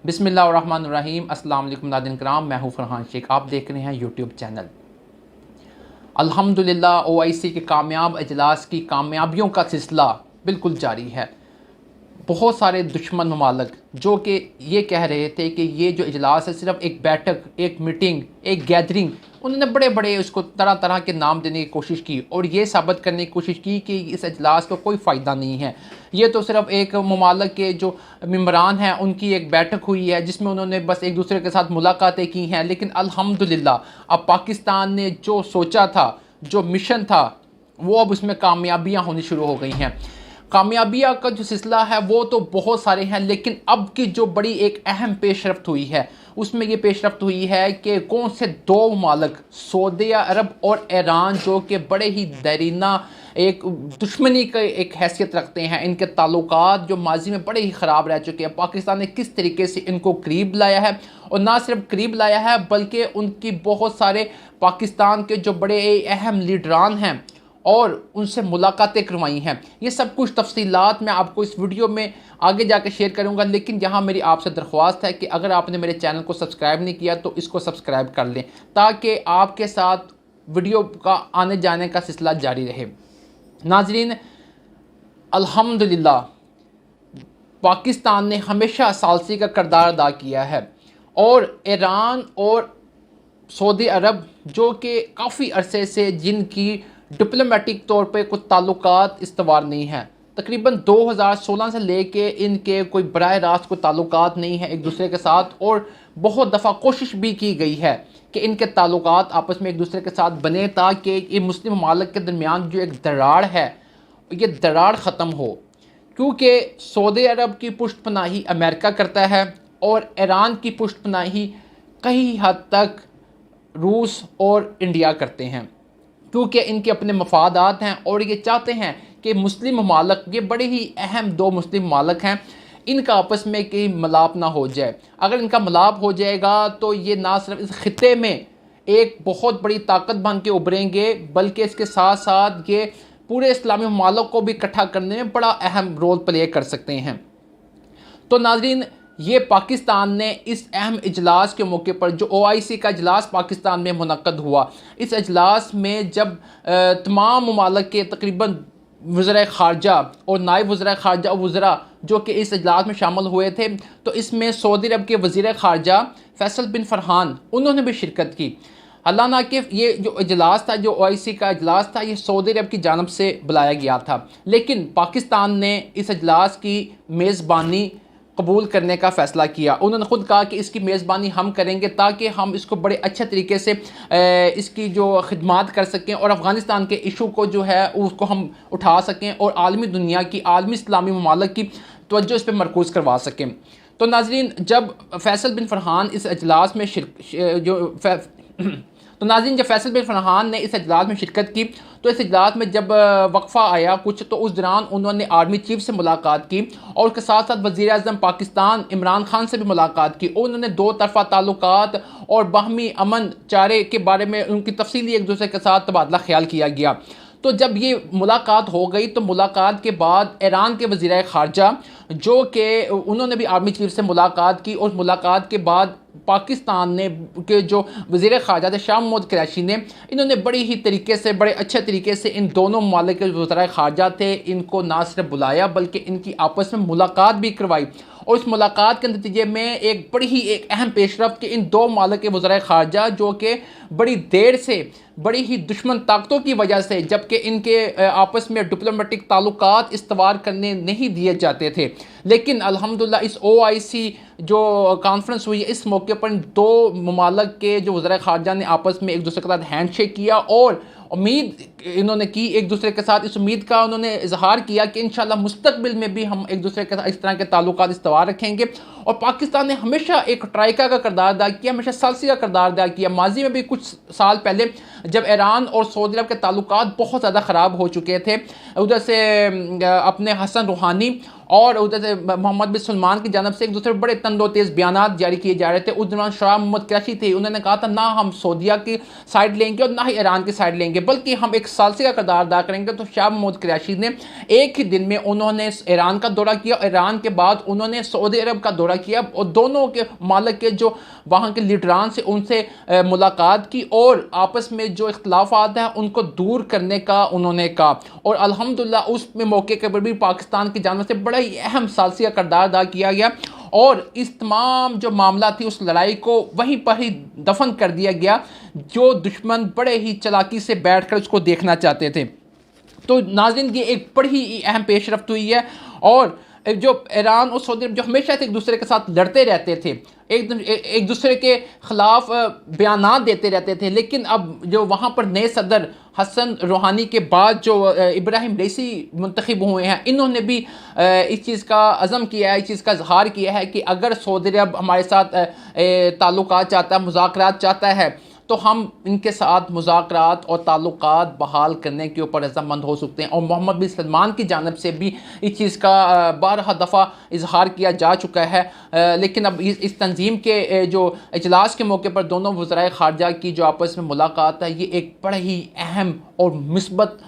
बिस्मिल्लाहिर्रहमानिर्रहीम। अस्सलाम वालेकुम नाज़रीन किराम, मैं हूँ फरहान शेख। आप देख रहे हैं यूट्यूब चैनल। अल्हम्दुलिल्लाह OIC के कामयाब अजलास की कामयाबियों का सिलसिला बिल्कुल जारी है। बहुत सारे दुश्मन ममालिक जो कि ये कह रहे थे कि ये जो इजलास है सिर्फ एक बैठक, एक मीटिंग, एक गैदरिंग, उन्होंने बड़े बड़े उसको तरह तरह के नाम देने की कोशिश की और ये साबित करने की कोशिश की कि इस इजलास का कोई फ़ायदा नहीं है। ये तो सिर्फ एक ममालिक के जो मेम्बरान हैं उनकी एक बैठक हुई है जिसमें उन्होंने बस एक दूसरे के साथ मुलाकातें की हैं। लेकिन अल्हम्दुलिल्लाह अब पाकिस्तान ने जो सोचा था, जो मिशन था, वो अब उसमें कामयाबियाँ होनी शुरू हो गई हैं। कामयाबियाँ का जो सिलसिला है वो तो बहुत सारे हैं, लेकिन अब की जो बड़ी एक अहम पेशरफ्त हुई है उसमें ये पेशरफ्त हुई है कि कौन से दो ममालिक, सऊदी अरब और ईरान, जो कि बड़े ही देरीना एक दुश्मनी का एक हैसियत रखते हैं, इनके ताल्लुकात जो माजी में बड़े ही ख़राब रह चुके हैं। पाकिस्तान ने किस तरीके से इनको करीब लाया है, और ना सिर्फ करीब लाया है बल्कि उनकी बहुत सारे पाकिस्तान के जो बड़े अहम लीडरान हैं और उनसे मुलाकातें करवाई हैं। ये सब कुछ तफसीलात मैं आपको इस वीडियो में आगे जाकर शेयर करूंगा। लेकिन यहाँ मेरी आपसे दरख्वास्त है कि अगर आपने मेरे चैनल को सब्सक्राइब नहीं किया तो इसको सब्सक्राइब कर लें, ताकि आपके साथ वीडियो का आने जाने का सिलसिला जारी रहे। नाजरीन, अल्हम्दुलिल्लाह पाकिस्तान ने हमेशा सालसी का किरदार अदा किया है, और ईरान और सऊदी अरब जो कि काफ़ी अरसे से जिनकी डिप्लोमेटिक तौर पे कुछ ताल्लुकात इस्तवार नहीं हैं, तकरीबन 2016 से लेके इनके कोई बराह रास्त कोई ताल्लुकात नहीं है एक दूसरे के साथ। और बहुत दफ़ा कोशिश भी की गई है कि इनके ताल्लुकात आपस में एक दूसरे के साथ बने, ताकि ये मुस्लिम ममालिक के दरमियान जो एक दरार है ये दरार ख़त्म हो। क्योंकि सऊदी अरब की पुष्टपनाही अमेरिका करता है और ईरान की पुष्टपनाही कई हद तक रूस और इंडिया करते हैं, क्योंकि इनके अपने मफादात हैं और ये चाहते हैं कि मुस्लिम ममालिक, ये बड़े ही अहम दो मुस्लिम ममालिक हैं, इनका आपस में कहीं मिलाप ना हो जाए। अगर इनका मिलाप हो जाएगा तो ये ना सिर्फ इस खित्ते में एक बहुत बड़ी ताकत बन के उभरेंगे, बल्कि इसके साथ साथ ये पूरे इस्लामी ममालिक को भी इकट्ठा करने में बड़ा अहम रोल प्ले कर सकते हैं। तो नाजरीन, ये पाकिस्तान ने इस अहम इजलास के मौके पर जो OIC का इजलास पाकिस्तान में मुनक्कद हुआ, इस इजलास में जब तमाम ममालिक के तकरीबन वज़ीर ख़ारजा और नायब वज़ीर ख़ारजा और वज़रा जो कि इस इजलास में शामिल हुए थे, तो इसमें सऊदी अरब के वज़ीर ख़ारजा फैसल बिन फ़रहान उन्होंने भी शिरकत की। हालांकि कि ये जो इजलास था, जो OIC का इजलास था, ये सऊदी अरब की जानब से बुलाया गया था, लेकिन पाकिस्तान ने इस इजलास की मेज़बानी कबूल करने का फ़ैसला किया। उन्होंने ख़ुद कहा कि इसकी मेज़बानी हम करेंगे ताकि हम इसको बड़े अच्छे तरीके से इसकी जो खिदमात कर सकें और अफ़गानिस्तान के इशू को जो है उसको हम उठा सकें और आलमी दुनिया की, आलमी इस्लामी ममालिक की तवज्जो इस पर मरकूज़ करवा सकें। तो नाज़रीन, जब फैसल बिन फ़रहान इस इजलास में जब फैसल बिन फ़रहान ने इस इजलास में शिरकत की, तो इस इजलास में जब वक्फ़ा आया कुछ, तो उस दौरान उन्होंने आर्मी चीफ से मुलाकात की और उसके साथ साथ वज़ीर आज़म पाकिस्तान इमरान खान से भी मुलाकात की। उन्होंने दो तरफ़ा ताल्लुकात और बाहमी अमन चारे के बारे में उनकी तफसीली एक दूसरे के साथ तबादला ख्याल किया गया। तो जब ये मुलाकात हो गई, तो मुलाकात के बाद ईरान के वज़ीर ख़ारजा जो कि उन्होंने भी आर्मी चीफ से मुलाकात की, और मुलाकात के बाद पाकिस्तान ने के जो वज़ीर ख़ारजा थे शाह महमूद कुरैशी ने, इन्होंने बड़ी ही तरीके से, बड़े अच्छे तरीके से इन दोनों ममालिक के वज़ीर ख़ारजा थे, इनको ना सिर्फ बुलाया बल्कि इनकी आपस में मुलाकात भी करवाई। और इस मुलाकात के नतीजे में एक बड़ी ही एक अहम पेशरफ्त कि इन दो ममालिक के वज़ीर ख़ारजा जो कि बड़ी देर से, बड़ी ही दुश्मन ताकतों की वजह से, जबकि इनके आपस में डिप्लोमेटिक ताल्लुकात इस्तवार करने नहीं दिए जाते थे, लेकिन अल्हम्दुलिल्लाह इस OIC जो कॉन्फ्रेंस हुई, इस मौके पर दो ममालिक के जो वज़ीर ख़ारजा ने आपस में एक दूसरे के साथ हैंडशेक किया और उम्मीद इन्होंने की एक दूसरे के साथ, इस उम्मीद का उन्होंने इजहार किया कि इंशाल्लाह मुस्तकबिल में भी हम एक दूसरे के साथ इस तरह के ताल्लुकात इस्तवार रखेंगे। और पाकिस्तान ने हमेशा एक ट्राइका का किरदार अदा किया, हमेशा सालसी का किरदार अदा किया। माजी में भी कुछ साल पहले जब ईरान और सऊदी अरब के ताल्लुकात बहुत ज़्यादा ख़राब हो चुके थे, उधर से अपने हसन रूहानी और उधर से मोहम्मद बिन सलमान की जानब से एक दूसरे बड़े तंदो तेज़ बयान जारी किए जा रहे थे। उस दौरान शाह मोहम्मद कुरैशी थे, उन्होंने कहा था ना हम सऊदीया की साइड लेंगे और ना ही ईरान की साइड लेंगे, बल्कि हम एक सालसी का किरदार अदा करेंगे। तो शाह मोहम्मद कुरैशी ने एक ही दिन में उन्होंने ईरान का दौरा किया, ईरान के बाद उन्होंने सऊदी अरब का दौरा किया और दोनों के मालिक के जो वहाँ के लीडरान से उनसे मुलाकात की और आपस में जो इख्तलाफात हैं उनको दूर करने का उन्होंने कहा। और अल्हम्दुलिल्लाह उस मौके के पर भी पाकिस्तान की जानब से बड़ा ही अहम सालसी का किरदार अदा किया गया और इस तमाम जो मामला थी उस लड़ाई को वहीं पर ही दफन कर दिया गया, जो दुश्मन बड़े ही चालाकी से बैठ कर उसको देखना चाहते थे। तो नाज़रीन, ये एक बड़ी ही अहम पेशरफ्त हुई है और जो ईरान और सऊदी अरब जो हमेशा से एक दूसरे के साथ लड़ते रहते थे, एक दूसरे के ख़िलाफ़ बयानात देते रहते थे, लेकिन अब जो वहाँ पर नए सदर हसन रूहानी के बाद जो इब्राहिम रईसी मुंतखब हुए हैं, इन्होंने भी इस चीज़ का अज़म किया है, इस चीज़ का इजहार किया है कि अगर सऊदी अरब हमारे साथ ताल्लुकात चाहता है, मुज़ाकरात चाहता है, तो हम इनके साथ मुज़ाकरात और ताल्लुकात बहाल करने के ऊपर रज़ामंद हो सकते हैं। और मोहम्मद बिन सलमान की जानब से भी इस चीज़ का 12 दफ़ा इजहार किया जा चुका है। लेकिन अब इस तंजीम के जो इजलास के मौके पर दोनों वज़राए ख़ारजा की जो आपस में मुलाकात है, ये एक बड़ा ही अहम और मुस्बत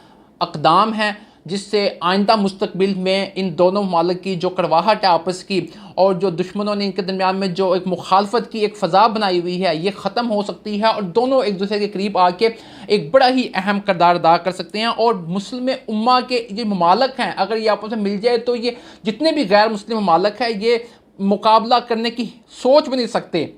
इक़दाम है, जिससे आइंदा मुस्तकबिल में इन दोनों ममालिक की जो कड़वाहट है आपस की और जो दुश्मनों ने इनके दरमियान में जो एक मुखालफत की एक फ़ज़ा बनाई हुई है, ये ख़त्म हो सकती है और दोनों एक दूसरे के करीब आके एक बड़ा ही अहम किरदार अदा कर सकते हैं। और मुस्लिम उम्मा के जो ममालिक हैं, अगर ये आपस में मिल जाए तो ये जितने भी गैर मुस्लिम ममालिक हैं, ये मुकाबला करने की सोच भी नहीं सकते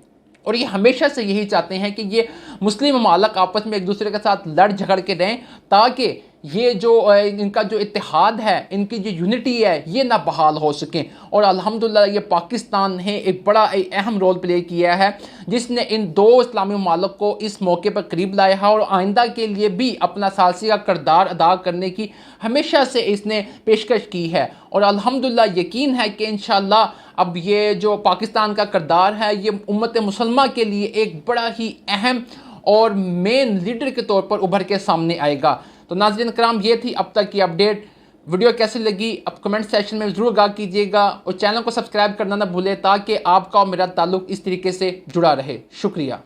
और ये हमेशा से यही चाहते हैं कि ये मुस्लिम ममालिक आपस में एक दूसरे के साथ लड़ झगड़ के रहें, ताकि ये जो इनका जो इत्तेहाद है, इनकी जो यूनिटी है, ये ना बहाल हो सकें। और अल्हम्दुलिल्लाह ये पाकिस्तान ने एक बड़ा अहम रोल प्ले किया है, जिसने इन दो इस्लामी ममालिक को इस मौके पर करीब लाया है और आइंदा के लिए भी अपना सालसी का किरदार अदा करने की हमेशा से इसने पेशकश की है। और अल्हम्दुलिल्लाह यकीन है कि इंशाअल्लाह अब ये जो पाकिस्तान का किरदार है, ये उम्मत मुसलमा के लिए एक बड़ा ही अहम और मेन लीडर के तौर पर उभर के सामने आएगा। तो नाज़रीन कराम, ये थी अब तक की अपडेट। वीडियो कैसी लगी अब कमेंट सेक्शन में ज़रूर आगाह कीजिएगा और चैनल को सब्सक्राइब करना ना भूलें, ताकि आपका और मेरा ताल्लुक़ इस तरीके से जुड़ा रहे। शुक्रिया।